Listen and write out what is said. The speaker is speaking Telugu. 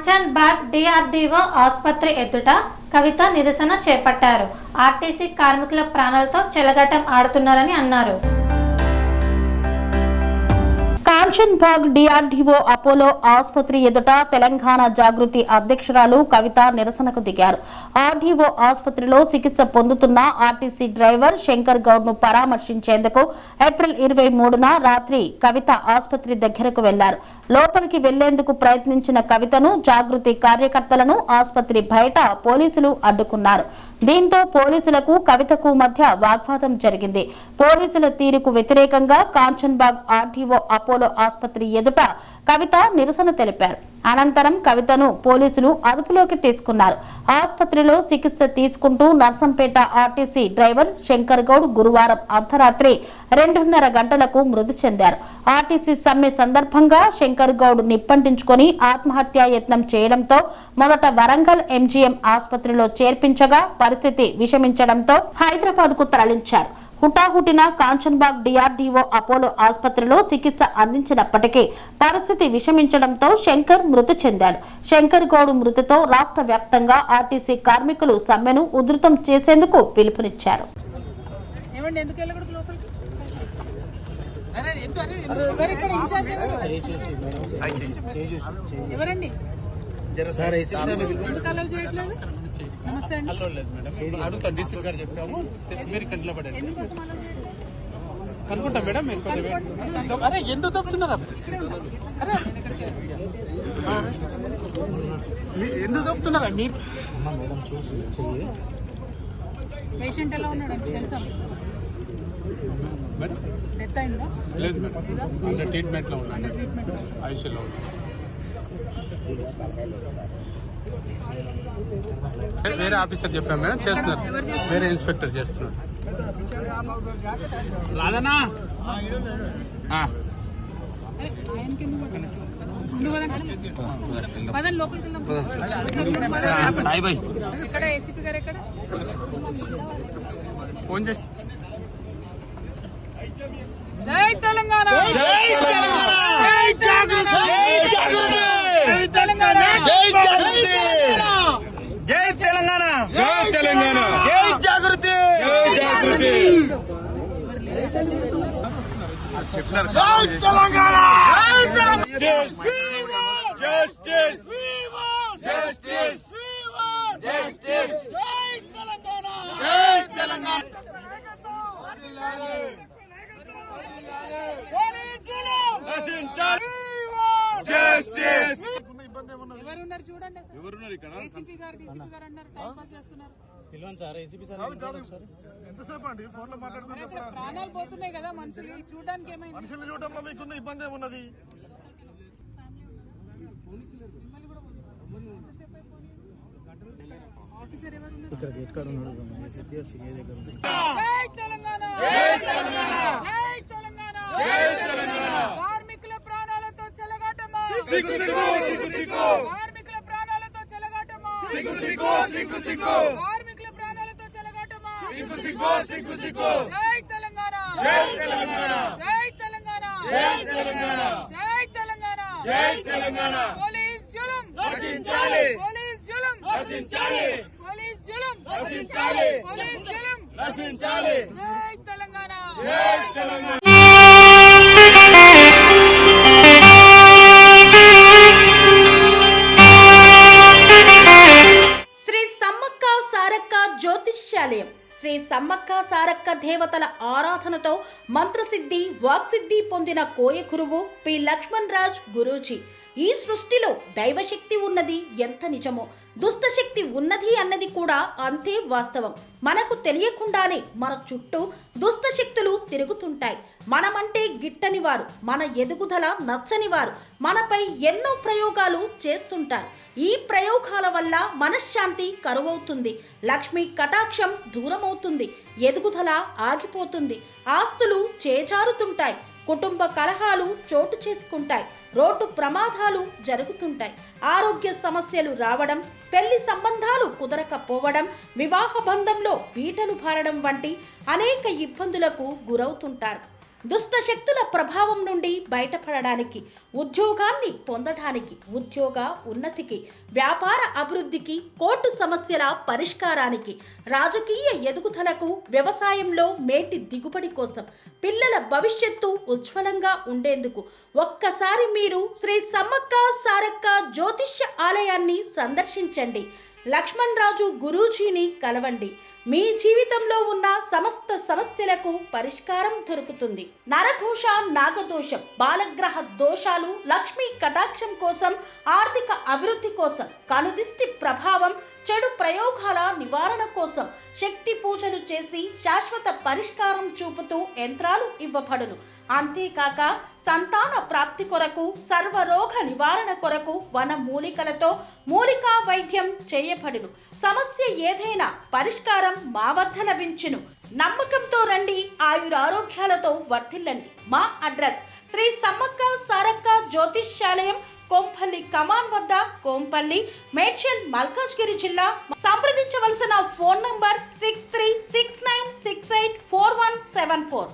కాంచన్ బాగ్ డిఆర్డీఓ ఆసుపత్రి ఎదుట కవిత నిరసన చేపట్టారు. ఆర్టీసీ కార్మికుల ప్రాణాలతో చెలగాటం ఆడుతున్నారని అన్నారు. కాంచన్ బాగ్ డిఆర్డీఓ అపోలో ఆసుపత్రి ఎదుట తెలంగాణ జాగృతి అధ్యక్షురాలు కవిత నిరసనకు దిగారు. ఆర్డీఓ ఆసుపత్రిలో చికిత్స పొందుతున్న ఆర్టీసీ డ్రైవర్ శంకర్ గౌడ్ ను పరామర్శించేందుకు ఏప్రిల్ 23న రాత్రి కవిత ఆసుపత్రి దగ్గరకు వెళ్లారు. లోపలికి వెళ్లేందుకు ప్రయత్నించిన కవితను జాగృతి కార్యకర్తలను ఆసుపత్రి బయట పోలీసులు అడ్డుకున్నారు. దీంతో పోలీసులకు కవితకు మధ్య వాగ్వాదం జరిగింది. పోలీసుల తీరుకు వ్యతిరేకంగా కాంచన్ బాగ్ ఆర్డీఓ అపోలో ఆసుపత్రి ఎదుట కవిత నిరసన తెలిపారు. అనంతరం కవితను పోలీసులు అదుపులోకి తీసుకున్నారు. ఆసుపత్రిలో చికిత్స తీసుకుంటూ నర్సంపేట ఆర్టీసీ డ్రైవర్ శంకర్ గౌడ్ గురువారం అర్ధరాత్రి 2:30 గంటలకు మృతి చెందారు. ఆర్టీసీ సమ్మె సందర్భంగా శంకర్ గౌడ్ నిప్పంటించుకొని ఆత్మహత్యా యత్నం చేయడంతో మొదట వరంగల్ ఎంజీఎం ఆసుపత్రిలో చేర్పించగా పరిస్థితి విషమించడంతో హైదరాబాద్ కు తరలించారు. హుటాహుటిన కాంచన్ బాగ్ డిఆర్డీఓ అపోలో ఆసుపత్రిలో చికిత్స అందించినప్పటికీ పరిస్థితి విషమించడంతో శంకర్ మృతి చెందాడు. శంకర్ గౌడ్ మృతితో రాష్ట్ర వ్యాప్తంగా ఆర్టీసీ కార్మికులు సమ్మెను ఉధృతం చేసేందుకు పిలుపునిచ్చారు. నమస్తే అండి. అడుగుతా డీసీ గారు చెప్పాము, మీరు కంటిలో పడండి కనుకుంటా మేడం. అరే ఎందుకు తప్పుతున్నారా, ఎందుకు తప్పుతున్నారా మీరు? పేషెంట్ ఎలా ఉన్నాడు తెలుసా? డెత్ అయిందా? లేదు మేడం, అండర్ ట్రీట్మెంట్ లో ఉన్నాడు, ఐసీయూలో ఉన్నాడు. వేరే ఆఫీసర్ చెప్పాం మేడం, చేస్తున్నారు. వేరే ఇన్స్పెక్టర్ చేస్తున్నాడు. రాదనా ఫోన్ చేసి జై తెలంగాణ, జై తెలంగాణ, జై తెలంగాణ, జై జాగృతి, జై తెలంగాణ, జై తెలంగాణ, జై జాగృతి, జై జాగృతి. చెప్పినారు జై తెలంగాణ, జస్టిస్, జస్టిస్, జస్టిస్, జై తెలంగాణ, జై తెలంగాణ. జస్టిస్. ఎవరున్నారు చూడండి, ఎవరున్నారు ఇక్కడ? ఏసీపీ గారు, డీసీపీ గారు అన్నారు, టైం పాస్ చేస్తున్నారు. ఎంతసేపు అండి ఫోన్ లో మాట్లాడుతున్నారు? ప్రాణాలు పోతున్నాయి కదా మనుషులు, చూడడానికి ఏమైంది? మనుషులు చూడటంలో మీకున్న ఇబ్బంది ఏమున్నది? ఆఫీసర్ ఎవరు ఉన్నారు? ఇక్కడ గేట్ కాడ ఉన్నాడు. జై తెలంగాణ, జై తెలంగాణ, జై తెలంగాణ, జై తెలంగాణ. కార్మికుల ప్రాణాలతో చెలగాటమా, సిగ్గు సిగ్గు, సిగ్గు సిగ్గు, కార్మికుల ప్రాణాలతో చెలగాటమా, సిగ్గు సిగ్గు, సిగ్గు సిగ్గు, కార్మికుల ప్రాణాలతో చెలగాటమా, సిగ్గు సిగ్గు, సిగ్గు సిగ్గు. జై తెలంగాణ, జై తెలంగాణ, జై తెలంగాణ, జై తెలంగాణ, జై తెలంగాణ, జై తెలంగాణ. పోలీస్ జులుం నశించాలి, పోలీస్ జులుం నశించాలి, పోలీస్ జులుం నశించాలి, పోలీస్ జులుం నశించాలి. జై తెలంగాణ. జై తెలంగాణ. శ్రీ సమ్మక్క సారక్క జ్యోతిష్యాలయం శ్రీ సమ్మక్క సారక్క దేవతల ఆరాధనతో మంత్రసిద్ధి వాక్సిద్ధి పొందిన కోయకురువు పి లక్ష్మణ్ రాజ్ గురూజీ. ఈ సృష్టిలో దైవశక్తి ఉన్నది ఎంత నిజమో, దుష్టశక్తి ఉన్నది అన్నది కూడా అంతే వాస్తవం. మనకు తెలియకుండానే మన చుట్టూ దుష్టశక్తులు తిరుగుతుంటాయి. మనమంటే గిట్టని వారు, మన ఎదుగుదల నచ్చని వారు మనపై ఎన్నో ప్రయోగాలు చేస్తుంటారు. ఈ ప్రయోగాల వల్ల మనశ్శాంతి కరువవుతుంది, లక్ష్మీ కటాక్షం దూరమవుతుంది, ఎదుగుదల ఆగిపోతుంది, ఆస్తులు చేజారుతుంటాయి, కుటుంబ కలహాలు చోటు చేసుకుంటాయి, రోడ్డు ప్రమాదాలు జరుగుతుంటాయి, ఆరోగ్య సమస్యలు రావడం, పెళ్లి సంబంధాలు కుదరకపోవడం, వివాహ బంధంలో పీటలు భారడం వంటి అనేక ఇబ్బందులకు గురవుతుంటారు. దుష్ట శక్తుల ప్రభావం నుండి బయటపడడానికి, ఉద్యోగాన్ని పొందడానికి, ఉద్యోగ ఉన్నతికి, వ్యాపార అభివృద్ధికి, కోర్టు సమస్యల పరిష్కారానికి, రాజకీయ ఎదుగుదలకు, వ్యవసాయంలో మేటి దిగుబడి కోసం, పిల్లల భవిష్యత్తు ఉజ్వలంగా ఉండేందుకు ఒక్కసారి మీరు శ్రీ సమ్మక్క సారక్క జ్యోతిష్య ఆలయాన్ని సందర్శించండి. లక్ష్మణ్ రాజు గురూజీని కలవండి. మీ జీవితంలో ఉన్న సమస్త సమస్యలకు పరిష్కారం దొరుకుతుంది. నరఘోష, నాగదోషం, బాలగ్రహ దోషాలు, లక్ష్మీ కటాక్షం కోసం, ఆర్థిక అభివృద్ధి కోసం, కనుదిష్టి ప్రభావం, చెడు ప్రయోగాల నివారణ కోసం శక్తి పూజలు చేసి శాశ్వత పరిష్కారం చూపుతూ యంత్రాలు ఇవ్వబడును. అంతేకాక సంతాన ప్రాప్తి కొరకు, సర్వరోగ నివారణ కొరకు వన మూలికలతో మూలికా వైద్యం చేయబడును. సమస్య ఏదైనా పరిష్కారం మా వద్ద లభించును. నమ్మకంతో రండి, ఆయురారోగ్యాలతో వర్ధిల్లండి. మా అడ్రస్ శ్రీ సమ్మక్క సారక్క జ్యోతిష్యాలయం, కోంపల్లి కమాన్ వద్ద, కోంపల్లి, మేడ్చల్, మల్కాజ్గిరి జిల్లా. సంప్రదించవలసిన ఫోన్ నంబర్ 6369684174.